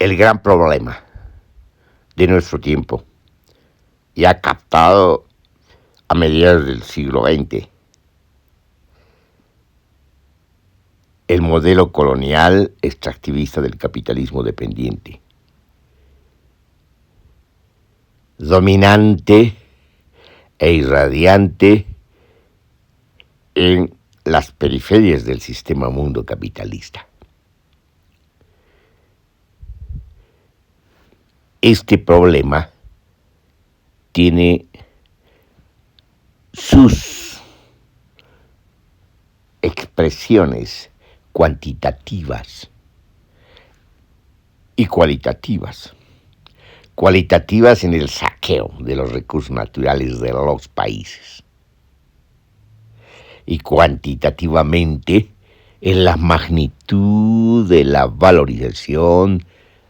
el gran problema de nuestro tiempo y ha captado a mediados del siglo XX. El modelo colonial extractivista del capitalismo dependiente, dominante e irradiante en las periferias del sistema mundo capitalista. Este problema tiene sus expresiones cuantitativas y cualitativas. Cualitativas en el saqueo de los recursos naturales de los países y cuantitativamente en la magnitud de la valorización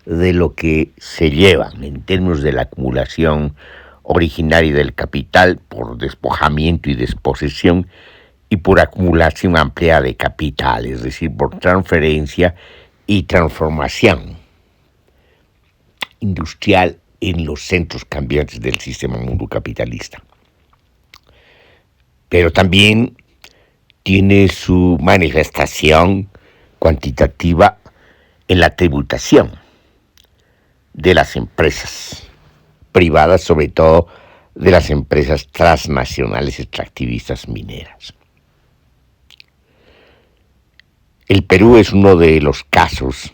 de lo que se llevan en términos de la acumulación originaria del capital por despojamiento y desposesión y por acumulación amplia de capital, es decir, por transferencia y transformación industrial en los centros cambiantes del sistema mundo capitalista. Pero también tiene su manifestación cuantitativa en la tributación de las empresas privadas, sobre todo de las empresas transnacionales extractivistas mineras. El Perú es uno de los casos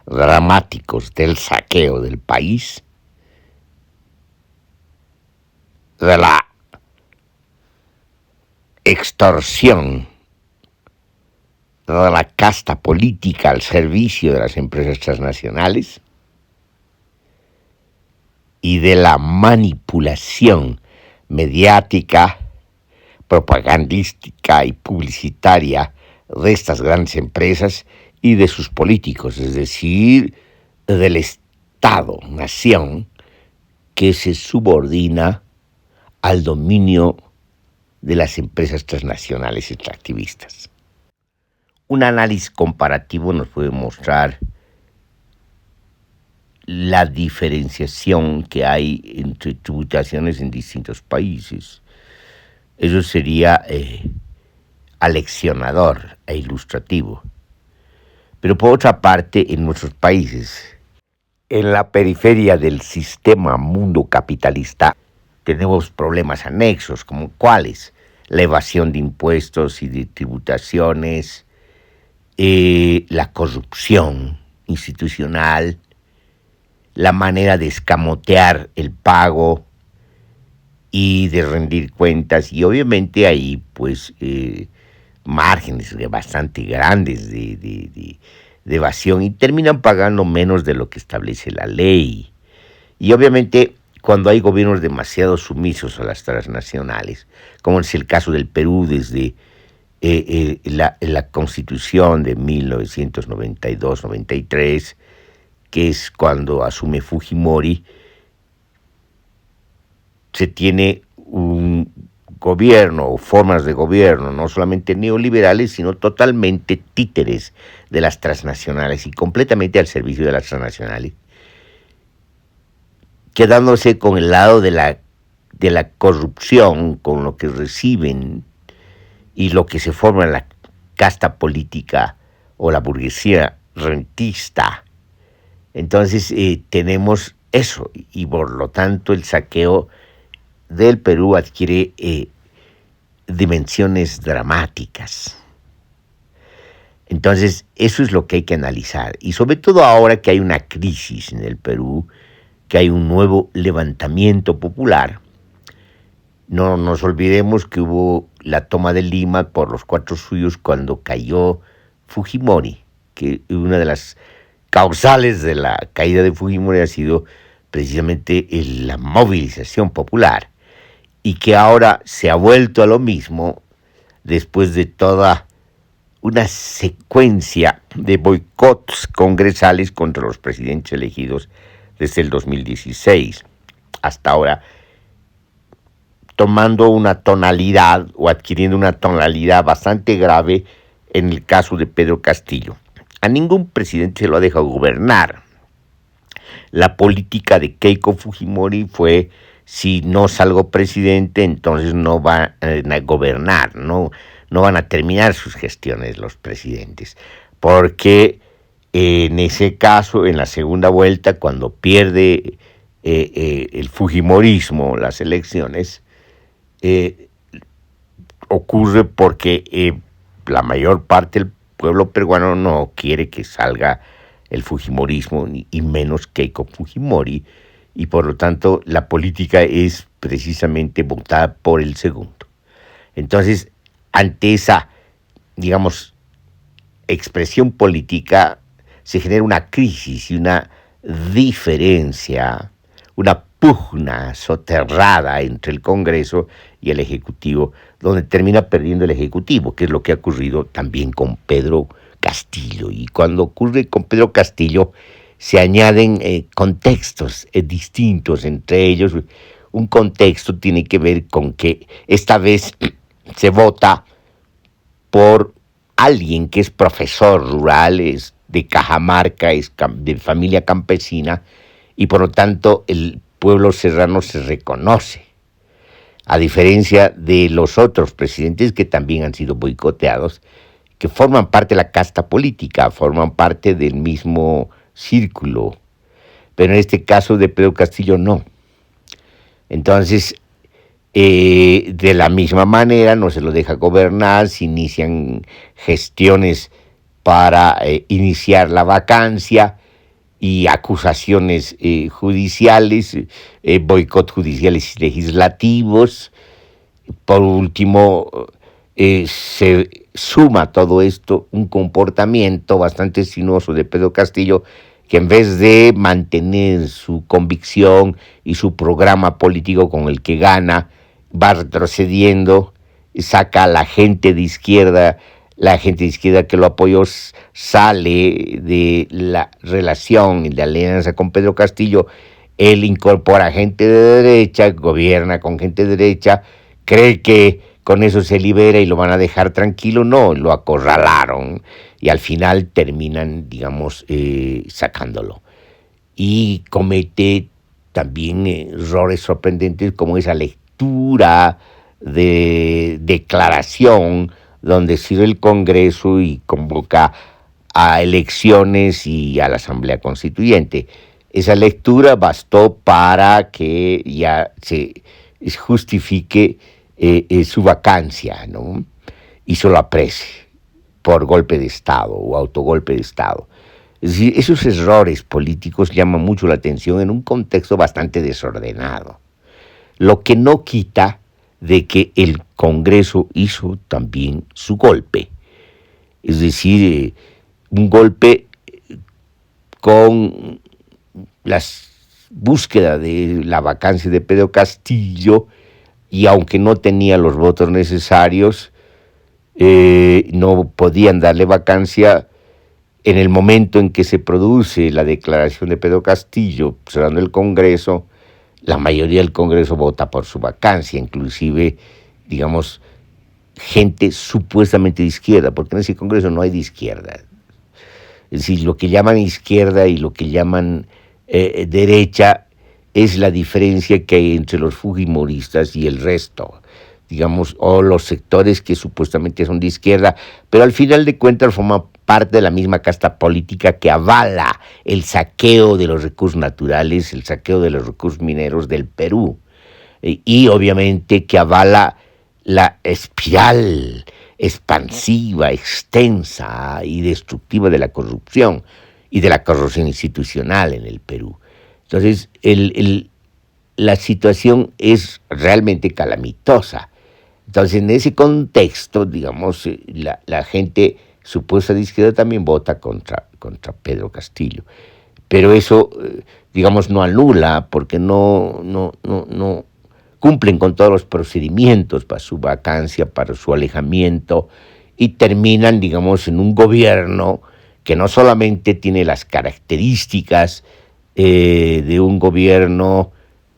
dramáticos del saqueo del país, de la extorsión de la casta política al servicio de las empresas transnacionales y de la manipulación mediática, propagandística y publicitaria de estas grandes empresas y de sus políticos, es decir, del Estado-nación que se subordina al dominio de las empresas transnacionales extractivistas. Un análisis comparativo nos puede mostrar la diferenciación que hay entre tributaciones en distintos países. Eso sería aleccionador e ilustrativo. Pero por otra parte, en nuestros países, en la periferia del sistema mundo capitalista, tenemos problemas anexos, como cuáles: la evasión de impuestos y de tributaciones, la corrupción institucional, la manera de escamotear el pago y de rendir cuentas, y obviamente hay pues márgenes bastante grandes de evasión y terminan pagando menos de lo que establece la ley. Y obviamente cuando hay gobiernos demasiado sumisos a las transnacionales, como es el caso del Perú desde la Constitución de 1992-93, que es cuando asume Fujimori, se tiene un gobierno o formas de gobierno no solamente neoliberales, sino totalmente títeres de las transnacionales y completamente al servicio de las transnacionales, quedándose con el lado de la corrupción, con lo que reciben y lo que se forma en la casta política o la burguesía rentista. Entonces tenemos eso, y por lo tanto el saqueo del Perú adquiere dimensiones dramáticas. Entonces eso es lo que hay que analizar, y sobre todo ahora que hay una crisis en el Perú, que hay un nuevo levantamiento popular. No nos olvidemos que hubo la toma de Lima por los cuatro suyos cuando cayó Fujimori, que una de las causales de la caída de Fujimori ha sido precisamente la movilización popular, y que ahora se ha vuelto a lo mismo después de toda una secuencia de boicots congresales contra los presidentes elegidos desde el 2016 hasta ahora, tomando una tonalidad o adquiriendo una tonalidad bastante grave en el caso de Pedro Castillo. A ningún presidente se lo ha dejado gobernar, La política de Keiko Fujimori fue: si no salgo presidente, entonces no van a gobernar, no van a terminar sus gestiones los presidentes, porque en ese caso, en la segunda vuelta, cuando pierde el Fujimorismo las elecciones, ocurre porque la mayor parte del pueblo peruano no quiere que salga el Fujimorismo, y menos Keiko Fujimori, y por lo tanto la política es precisamente votada por el segundo. Entonces, ante esa, digamos, expresión política, se genera una crisis y una diferencia, una pugna soterrada entre el Congreso y el Ejecutivo, donde termina perdiendo el Ejecutivo, que es lo que ha ocurrido también con Pedro Castillo. Y cuando ocurre con Pedro Castillo, se añaden contextos distintos entre ellos. Un contexto tiene que ver con que esta vez se vota por alguien que es profesor rural, es de Cajamarca, es de familia campesina, y por lo tanto el pueblo serrano se reconoce, a diferencia de los otros presidentes que también han sido boicoteados, que forman parte de la casta política, forman parte del mismo círculo, pero en este caso de Pedro Castillo no. Entonces, de la misma manera no se lo deja gobernar, se inician gestiones para iniciar la vacancia y acusaciones judiciales, boicot judiciales y legislativos. Por último, se suma a todo esto un comportamiento bastante sinuoso de Pedro Castillo, que en vez de mantener su convicción y su programa político con el que gana, va retrocediendo, saca a la gente de izquierda que lo apoyó, sale de la relación y de alianza con Pedro Castillo, él incorpora gente de derecha, gobierna con gente de derecha, cree que con eso se libera y lo van a dejar tranquilo. No, lo acorralaron y al final terminan, digamos, sacándolo. Y comete también errores sorprendentes, como esa lectura de declaración donde sirve el Congreso y convoca a elecciones y a la Asamblea Constituyente. Esa lectura bastó para que ya se justifique su vacancia, ¿no? Y se lo aprecie por golpe de Estado o autogolpe de Estado. Es decir, esos errores políticos llaman mucho la atención en un contexto bastante desordenado, lo que no quita de que el Congreso hizo también su golpe, es decir, un golpe con la búsqueda de la vacancia de Pedro Castillo, y aunque no tenía los votos necesarios, no podían darle vacancia. En el momento en que se produce la declaración de Pedro Castillo cerrando el Congreso, la mayoría del Congreso vota por su vacancia, inclusive, digamos, gente supuestamente de izquierda, porque en ese Congreso no hay de izquierda. Es decir, lo que llaman izquierda y lo que llaman derecha es la diferencia que hay entre los fujimoristas y el resto, digamos, o los sectores que supuestamente son de izquierda, pero al final de cuentas forman parte de la misma casta política que avala el saqueo de los recursos naturales, el saqueo de los recursos mineros del Perú, y obviamente que avala la espiral expansiva, extensa y destructiva de la corrupción y de la corrupción institucional en el Perú. Entonces, la situación es realmente calamitosa. Entonces, en ese contexto, digamos, la gente supuesta de izquierda también vota contra Pedro Castillo. Pero eso, digamos, no anula, porque no cumplen con todos los procedimientos para su vacancia, para su alejamiento, y terminan, digamos, en un gobierno que no solamente tiene las características de un gobierno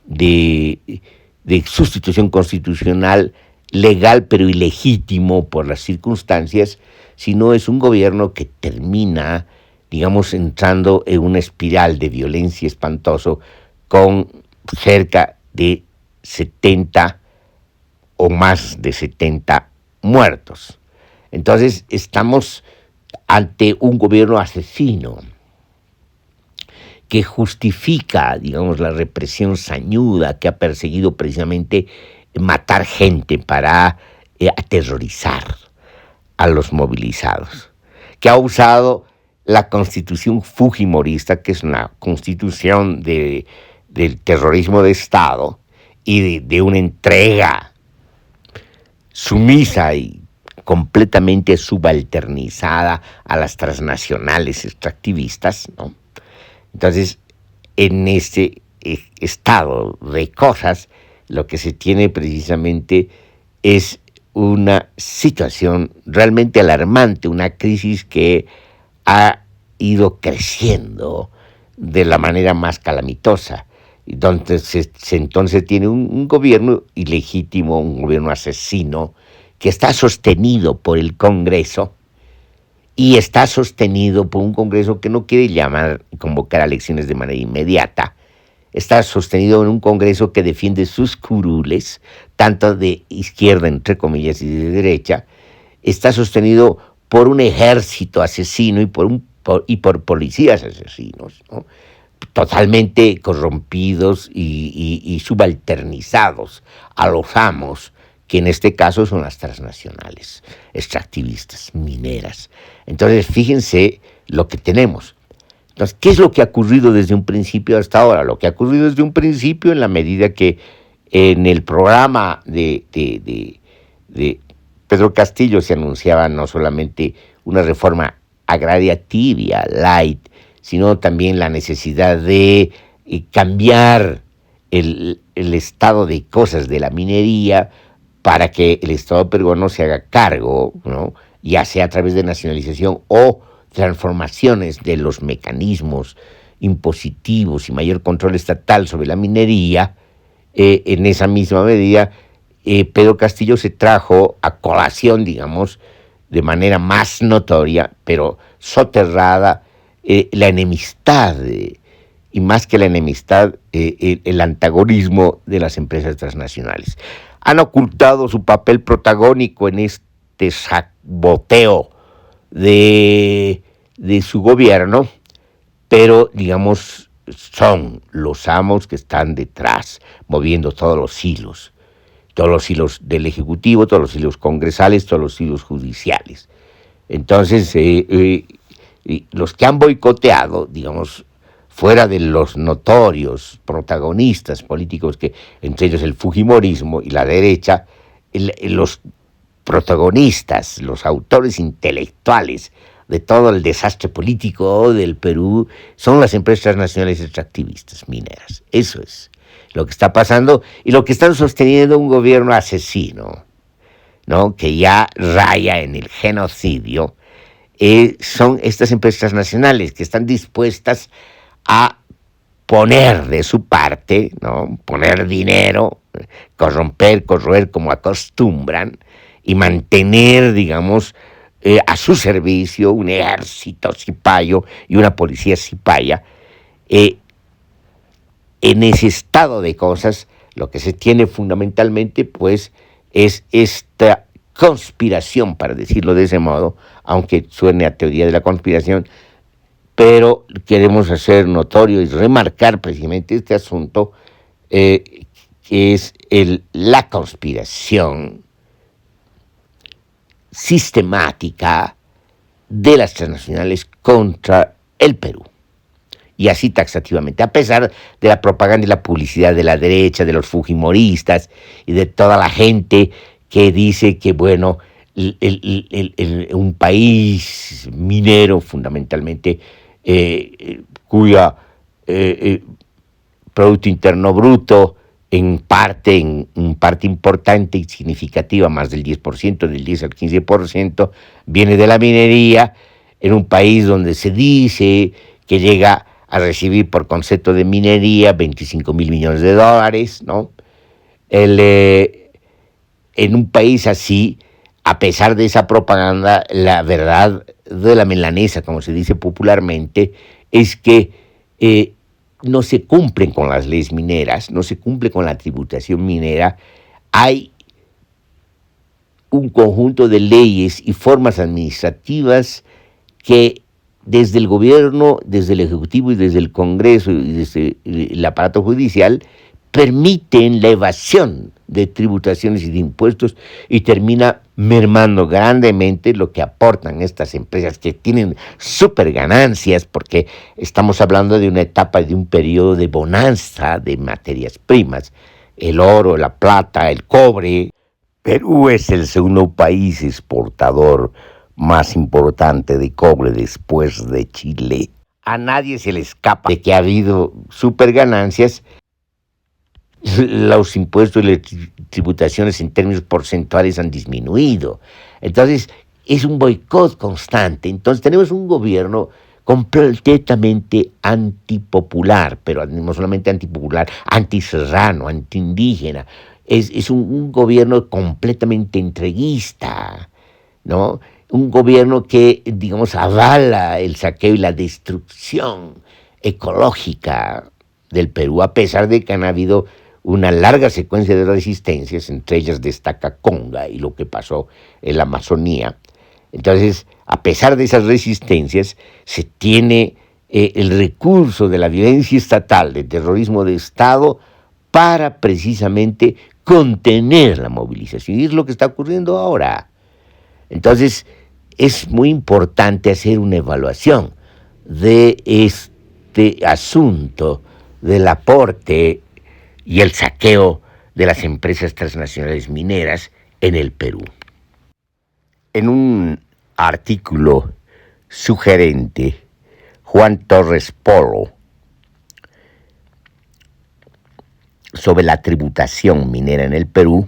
de sustitución constitucional legal, pero ilegítimo por las circunstancias, sino es un gobierno que termina, digamos, entrando en una espiral de violencia espantoso con cerca de 70 o más de 70 muertos. Entonces estamos ante un gobierno asesino que justifica, digamos, la represión sañuda, que ha perseguido precisamente matar gente para aterrorizar a los movilizados, que ha usado la constitución fujimorista, que es una constitución del terrorismo de Estado y de una entrega sumisa y completamente subalternizada a las transnacionales extractivistas, ¿no? Entonces, en este estado de cosas, lo que se tiene precisamente es una situación realmente alarmante, una crisis que ha ido creciendo de la manera más calamitosa, donde entonces tiene un gobierno ilegítimo, un gobierno asesino, que está sostenido por el Congreso y está sostenido por un Congreso que no quiere convocar a elecciones de manera inmediata. Está sostenido en un Congreso que defiende sus curules, tanto de izquierda, entre comillas, y de derecha. Está sostenido por un ejército asesino y por policías asesinos, ¿no? Totalmente corrompidos y subalternizados a los amos, que en este caso son las transnacionales, extractivistas, mineras. Entonces, fíjense lo que tenemos. Entonces, ¿qué es lo que ha ocurrido desde un principio hasta ahora? Lo que ha ocurrido desde un principio, en la medida que en el programa de Pedro Castillo se anunciaba no solamente una reforma agraria tibia, light, sino también la necesidad de cambiar el estado de cosas de la minería para que el Estado peruano se haga cargo, ¿no? Ya sea a través de nacionalización o transformaciones de los mecanismos impositivos y mayor control estatal sobre la minería. En esa misma medida, Pedro Castillo se trajo a colación, digamos, de manera más notoria, pero soterrada, la enemistad, y más que la enemistad, el antagonismo de las empresas transnacionales. Han ocultado su papel protagónico en este saboteo de su gobierno, pero, digamos, son los amos que están detrás, moviendo todos los hilos del Ejecutivo, todos los hilos congresales, todos los hilos judiciales. Entonces, los que han boicoteado, digamos, fuera de los notorios protagonistas políticos, que entre ellos el fujimorismo y la derecha, los protagonistas, los autores intelectuales de todo el desastre político del Perú son las empresas nacionales extractivistas mineras. Eso es lo que está pasando y lo que están sosteniendo un gobierno asesino, ¿no? Que ya raya en el genocidio. Son estas empresas nacionales que están dispuestas a poner de su parte, ¿no? Poner dinero, corromper, corroer como acostumbran y mantener, digamos, a su servicio un ejército cipayo y una policía cipaya. En ese estado de cosas, lo que se tiene fundamentalmente, pues, es esta conspiración, para decirlo de ese modo, aunque suene a teoría de la conspiración, pero queremos hacer notorio y remarcar precisamente este asunto, que es la conspiración sistemática de las transnacionales contra el Perú. Y así taxativamente, a pesar de la propaganda y la publicidad de la derecha, de los fujimoristas y de toda la gente que dice que, bueno, un país minero fundamentalmente, cuya Producto Interno Bruto en parte importante y significativa, más del 10%, del 10 al 15%, viene de la minería, en un país donde se dice que llega a recibir por concepto de minería 25,000 millones de dólares, ¿no? En un país así, a pesar de esa propaganda, la verdad de la milanesa, como se dice popularmente, es que no se cumplen con las leyes mineras, no se cumple con la tributación minera. Hay un conjunto de leyes y formas administrativas que desde el gobierno, desde el Ejecutivo y desde el Congreso y desde el aparato judicial permiten la evasión de tributaciones y de impuestos y termina mermando grandemente lo que aportan estas empresas que tienen súper ganancias, porque estamos hablando de una etapa, de un periodo de bonanza de materias primas, el oro, la plata, el cobre. Perú es el segundo país exportador más importante de cobre después de Chile. A nadie se le escapa de que ha habido super ganancias. Los impuestos y las tributaciones en términos porcentuales han disminuido. Entonces, es un boicot constante. Entonces, tenemos un gobierno completamente antipopular, pero no solamente antipopular, antiserrano, antiindígena. Es un gobierno completamente entreguista, ¿no? Un gobierno que, digamos, avala el saqueo y la destrucción ecológica del Perú, a pesar de que han habido una larga secuencia de resistencias, entre ellas destaca Conga y lo que pasó en la Amazonía. Entonces, a pesar de esas resistencias, se tiene el recurso de la violencia estatal, del terrorismo de Estado, para precisamente contener la movilización. Y es lo que está ocurriendo ahora. Entonces, es muy importante hacer una evaluación de este asunto del aporte y el saqueo de las empresas transnacionales mineras en el Perú. En un artículo sugerente, Juan Torres Polo, sobre la tributación minera en el Perú,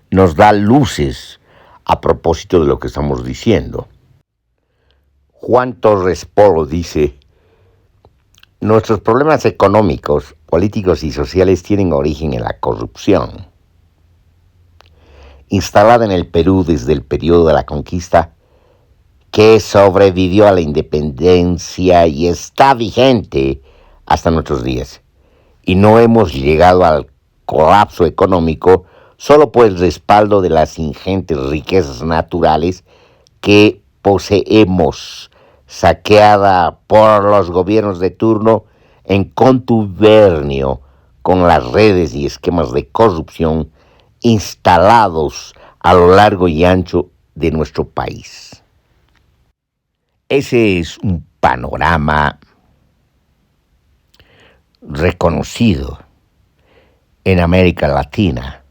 nos da luces a propósito de lo que estamos diciendo. Juan Torres Polo dice: nuestros problemas económicos, políticos y sociales tienen origen en la corrupción. Instalada en el Perú desde el periodo de la conquista, que sobrevivió a la independencia y está vigente hasta nuestros días. Y no hemos llegado al colapso económico solo por el respaldo de las ingentes riquezas naturales que poseemos, saqueada por los gobiernos de turno en contubernio con las redes y esquemas de corrupción instalados a lo largo y ancho de nuestro país. Ese es un panorama reconocido en América Latina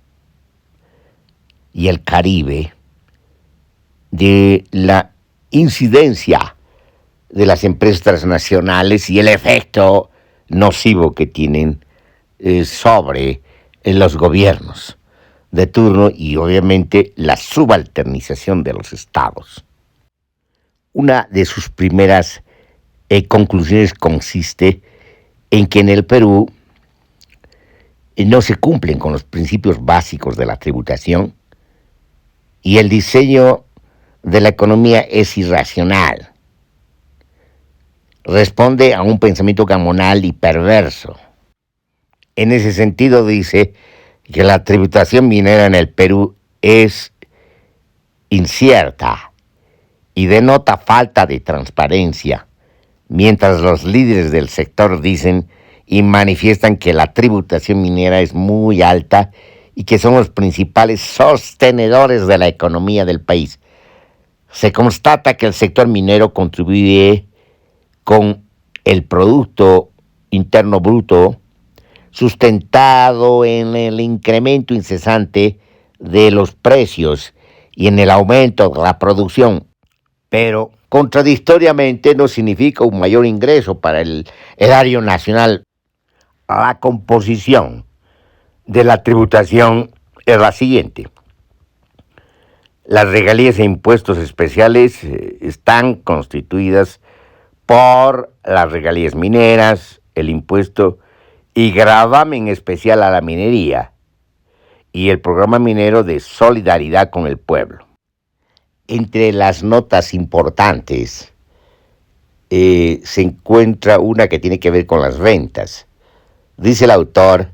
y el Caribe de la incidencia de las empresas transnacionales y el efecto nocivo que tienen sobre los gobiernos de turno y obviamente la subalternización de los estados. Una de sus primeras conclusiones consiste en que en el Perú no se cumplen con los principios básicos de la tributación y el diseño de la economía es irracional. Responde a un pensamiento gamonal y perverso. En ese sentido dice que la tributación minera en el Perú es incierta y denota falta de transparencia, mientras los líderes del sector dicen y manifiestan que la tributación minera es muy alta y que son los principales sostenedores de la economía del país. Se constata que el sector minero contribuye con el Producto Interno Bruto sustentado en el incremento incesante de los precios y en el aumento de la producción, pero contradictoriamente no significa un mayor ingreso para el erario nacional. La composición de la tributación es la siguiente. Las regalías e impuestos especiales están constituidas por las regalías mineras, el impuesto y gravamen especial a la minería y el programa minero de solidaridad con el pueblo. Entre las notas importantes se encuentra una que tiene que ver con las ventas. Dice el autor: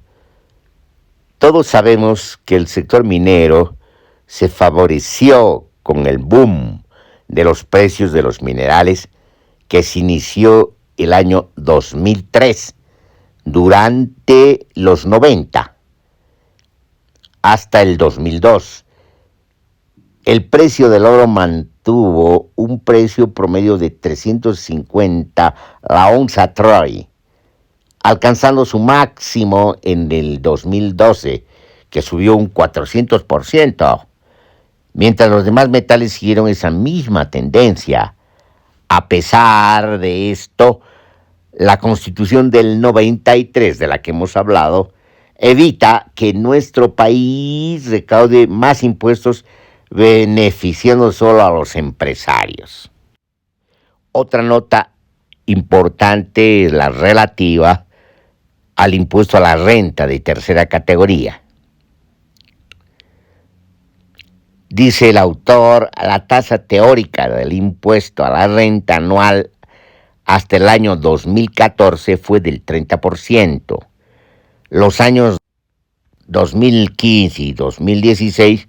todos sabemos que el sector minero se favoreció con el boom de los precios de los minerales que se inició el año 2003, durante los 90 hasta el 2002. El precio del oro mantuvo un precio promedio de 350 la onza Troy, alcanzando su máximo en el 2012, que subió un 400%, mientras los demás metales siguieron esa misma tendencia. A pesar de esto, la Constitución del 93, de la que hemos hablado, evita que nuestro país recaude más impuestos, beneficiando solo a los empresarios. Otra nota importante es la relativa al impuesto a la renta de tercera categoría. Dice el autor: la tasa teórica del impuesto a la renta anual hasta el año 2014 fue del 30%. Los años 2015 y 2016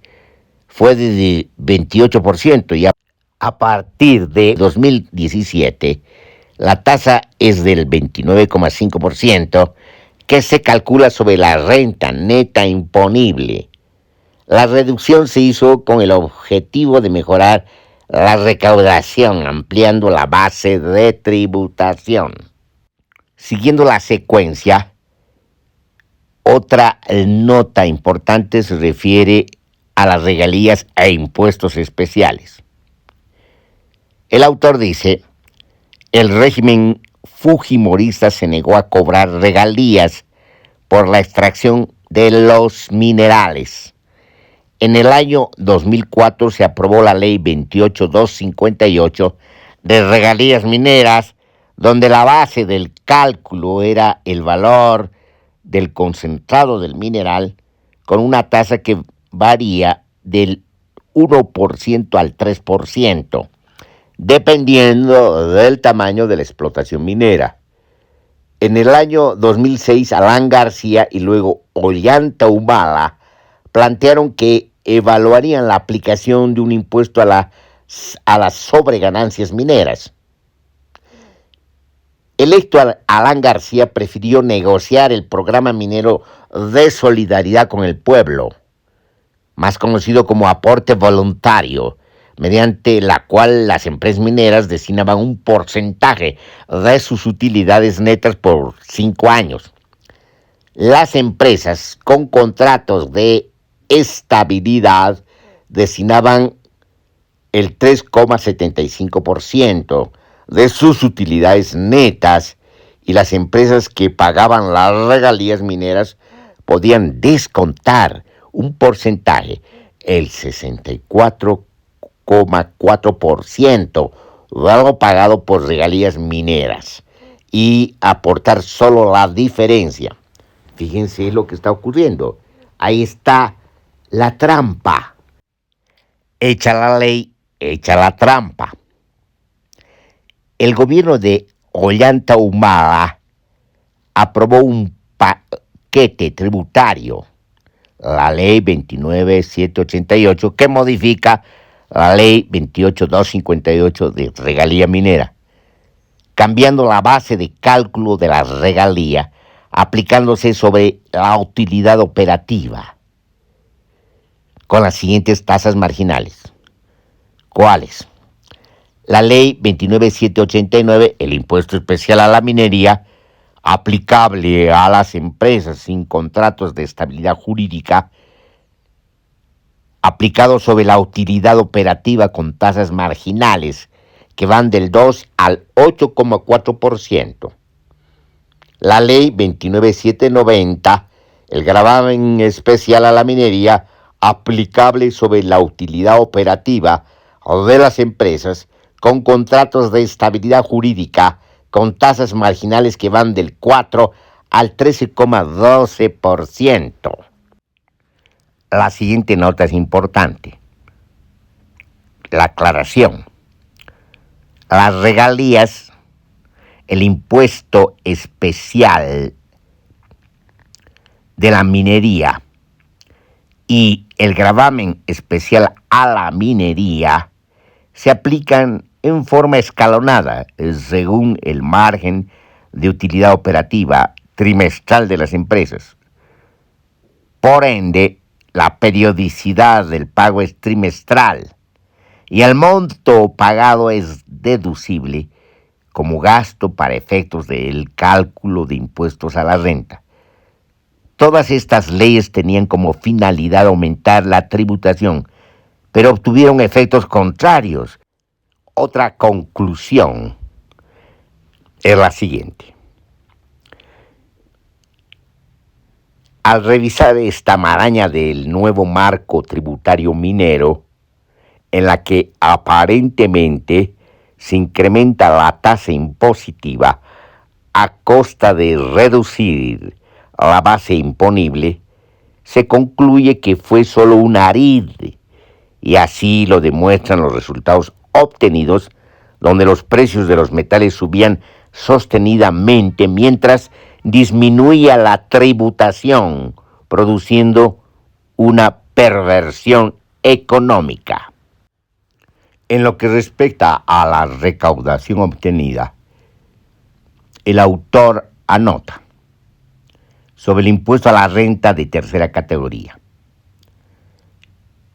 fue de 28%, y a partir de 2017 la tasa es del 29,5%, que se calcula sobre la renta neta imponible. La reducción se hizo con el objetivo de mejorar la recaudación, ampliando la base de tributación. Siguiendo la secuencia, otra nota importante se refiere a las regalías e impuestos especiales. El autor dice: el régimen fujimorista se negó a cobrar regalías por la extracción de los minerales. En el año 2004 se aprobó la ley 28258 de regalías mineras, donde la base del cálculo era el valor del concentrado del mineral, con una tasa que varía del 1% al 3%, dependiendo del tamaño de la explotación minera. En el año 2006, Alan García y luego Ollanta Humala plantearon que evaluarían la aplicación de un impuesto a las sobreganancias mineras. Electo, Alan García prefirió negociar el programa minero de solidaridad con el pueblo, más conocido como aporte voluntario, mediante la cual las empresas mineras destinaban un porcentaje de sus utilidades netas por 5 años. Las empresas con contratos de estabilidad destinaban el 3,75% de sus utilidades netas, y las empresas que pagaban las regalías mineras podían descontar un porcentaje, el 64,4% de lo pagado por regalías mineras, y aportar solo la diferencia. Fíjense lo que está ocurriendo. Ahí está la trampa. Hecha la ley, hecha la trampa. El gobierno de Ollanta Humala aprobó un paquete tributario, la ley 29788, que modifica la ley 28258 de regalía minera, cambiando la base de cálculo de la regalía, aplicándose sobre la utilidad operativa, con las siguientes tasas marginales. ¿Cuáles? La ley 29789, el impuesto especial a la minería, aplicable a las empresas sin contratos de estabilidad jurídica, aplicado sobre la utilidad operativa con tasas marginales que van del 2 al 8,4%. La ley 29790, el gravamen especial a la minería, aplicable sobre la utilidad operativa de las empresas con contratos de estabilidad jurídica con tasas marginales que van del 4 al 13,12%. La siguiente nota es importante. la aclaración. Las regalías, el impuesto especial de la minería y el gravamen especial a la minería se aplican en forma escalonada según el margen de utilidad operativa trimestral de las empresas. Por ende, la periodicidad del pago es trimestral y el monto pagado es deducible como gasto para efectos del cálculo de impuestos a la renta. Todas estas leyes tenían como finalidad aumentar la tributación, pero obtuvieron efectos contrarios. Otra conclusión es la siguiente. Al revisar esta maraña del nuevo marco tributario minero, en la que aparentemente se incrementa la tasa impositiva a costa de reducir la base imponible, se concluye que fue solo un ardid, y así lo demuestran los resultados obtenidos, donde los precios de los metales subían sostenidamente mientras disminuía la tributación, produciendo una perversión económica. En lo que respecta a la recaudación obtenida, el autor anota sobre el impuesto a la renta de tercera categoría.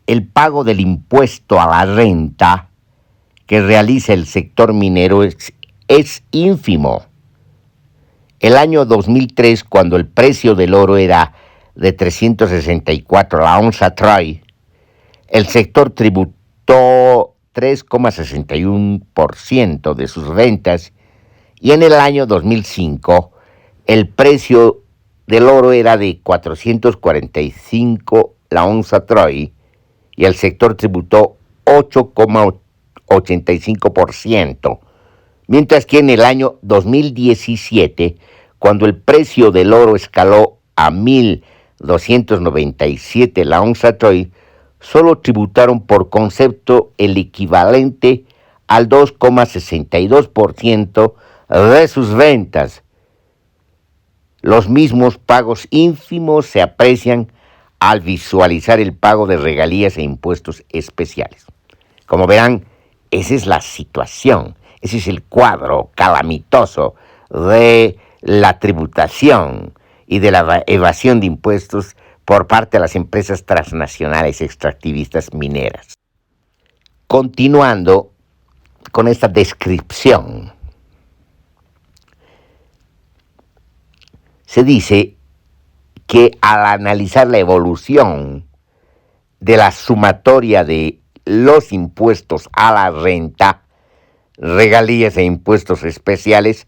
El pago del impuesto a la renta que realiza el sector minero es ínfimo. El año 2003, cuando el precio del oro era de 364 la onza troy, el sector tributó 3,61% de sus rentas, y en el año 2005 el precio del oro era de 445 la onza troy y el sector tributó 8,85%, mientras que en el año 2017, cuando el precio del oro escaló a 1.297 la onza troy, solo tributaron por concepto el equivalente al 2,62% de sus ventas. Los mismos pagos ínfimos se aprecian al visualizar el pago de regalías e impuestos especiales. Como verán, esa es la situación, ese es el cuadro calamitoso de la tributación y de la evasión de impuestos por parte de las empresas transnacionales extractivistas mineras. Continuando con esta descripción, se dice que al analizar la evolución de la sumatoria de los impuestos a la renta, regalías e impuestos especiales,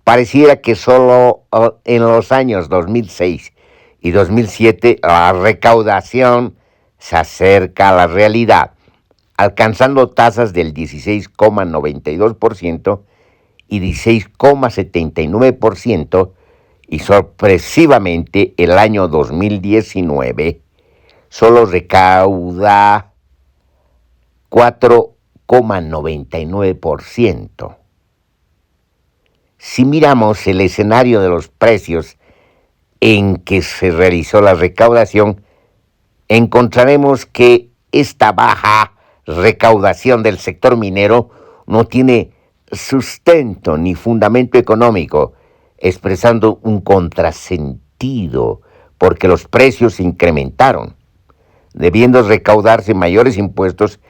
pareciera que solo en los años 2006 y 2007 la recaudación se acerca a la realidad, alcanzando tasas del 16,92% y 16,79%, y sorpresivamente el año 2019 solo recauda 4,99%. Si miramos el escenario de los precios en que se realizó la recaudación, encontraremos que esta baja recaudación del sector minero no tiene sustento ni fundamento económico, expresando un contrasentido, porque los precios se incrementaron, debiendo recaudarse mayores impuestos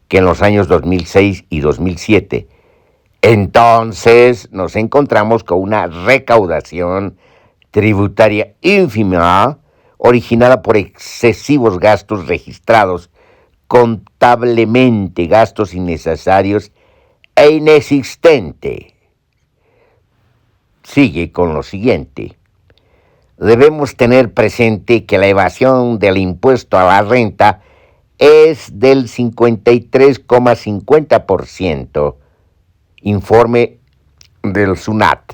que en los años 2006 y 2007. Entonces nos encontramos con una recaudación tributaria ínfima, originada por excesivos gastos registrados contablemente, gastos innecesarios e inexistentes. Sigue con lo siguiente. Debemos tener presente que la evasión del impuesto a la renta es del 53,50%, informe del SUNAT,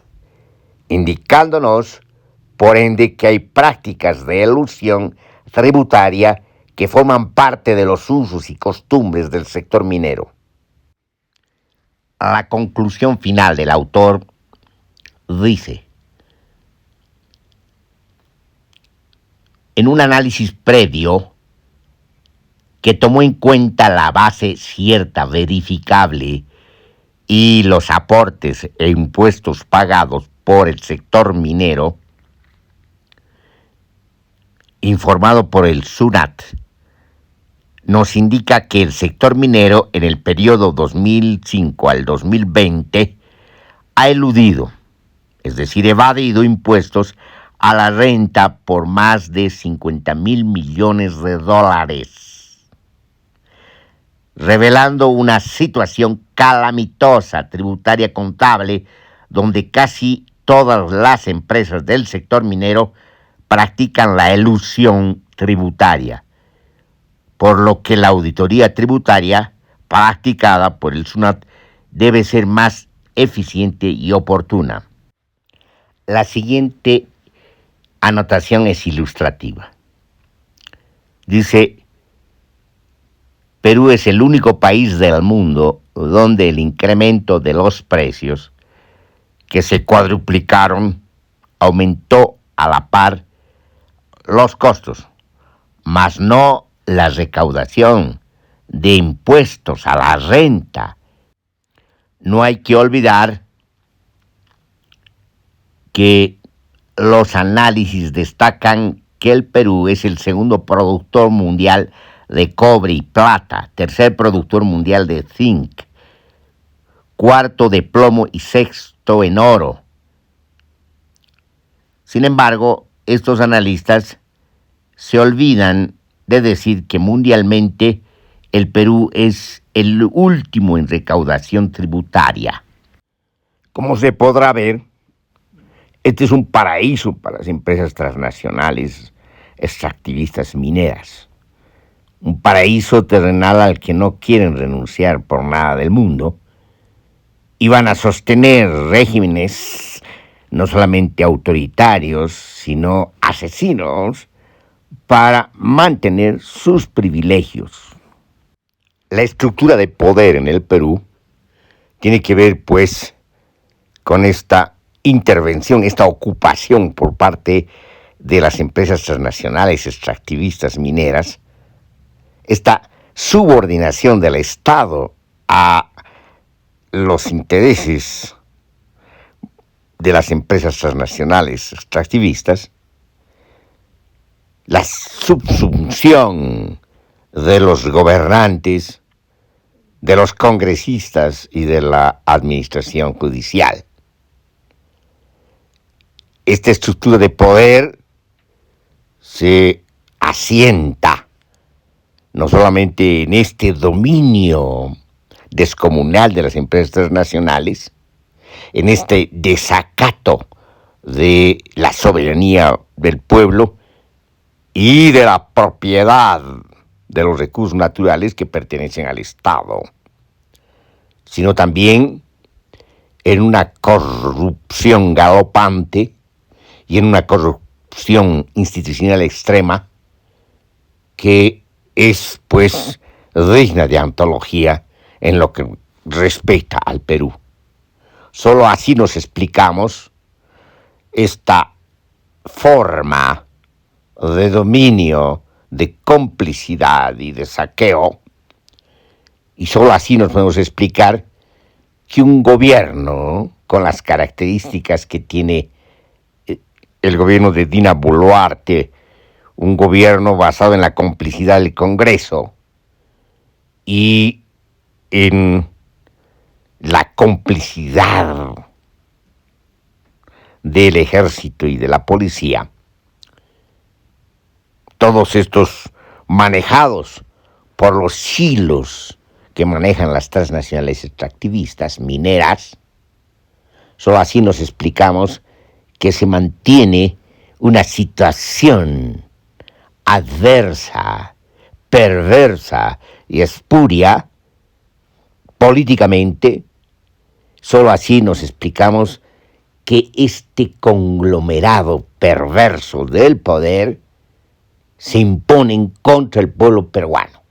indicándonos, por ende, que hay prácticas de elusión tributaria que forman parte de los usos y costumbres del sector minero. La conclusión final del autor dice: en un análisis previo que tomó en cuenta la base cierta, verificable, y los aportes e impuestos pagados por el sector minero, informado por el SUNAT, nos indica que el sector minero en el periodo 2005 al 2020 ha eludido, es decir, evadido impuestos a la renta por más de 50,000 millones de dólares, revelando una situación calamitosa tributaria contable donde casi todas las empresas del sector minero practican la elusión tributaria, por lo que la auditoría tributaria practicada por el SUNAT debe ser más eficiente y oportuna. La siguiente anotación es ilustrativa. Dice: Perú es el único país del mundo donde el incremento de los precios, que se cuadruplicaron, aumentó a la par los costos, mas no la recaudación de impuestos a la renta. No hay que olvidar que los análisis destacan que el Perú es el segundo productor mundial de cobre y plata, tercer productor mundial de zinc, cuarto de plomo y sexto en oro. Sin embargo, estos analistas se olvidan de decir que mundialmente el Perú es el último en recaudación tributaria. Como se podrá ver, este es un paraíso para las empresas transnacionales extractivistas mineras. Un paraíso terrenal al que no quieren renunciar por nada del mundo, y van a sostener regímenes no solamente autoritarios, sino asesinos, para mantener sus privilegios. La estructura de poder en el Perú tiene que ver, pues, con esta intervención, esta ocupación por parte de las empresas transnacionales extractivistas mineras, esta subordinación del Estado a los intereses de las empresas transnacionales extractivistas, la subsunción de los gobernantes, de los congresistas y de la administración judicial. Esta estructura de poder se asienta no solamente en este dominio descomunal de las empresas transnacionales, en este desacato de la soberanía del pueblo y de la propiedad de los recursos naturales que pertenecen al Estado, sino también en una corrupción galopante y en una corrupción institucional extrema que es, pues, digna de antología en lo que respecta al Perú. Solo así nos explicamos esta forma de dominio, de complicidad y de saqueo, y solo así nos podemos explicar que un gobierno con las características que tiene el gobierno de Dina Boluarte, un gobierno basado en la complicidad del Congreso y en la complicidad del ejército y de la policía, todos estos manejados por los hilos que manejan las transnacionales extractivistas mineras, solo así nos explicamos que se mantiene una situación adversa, perversa y espuria políticamente. Solo así nos explicamos que este conglomerado perverso del poder se imponen contra el pueblo peruano.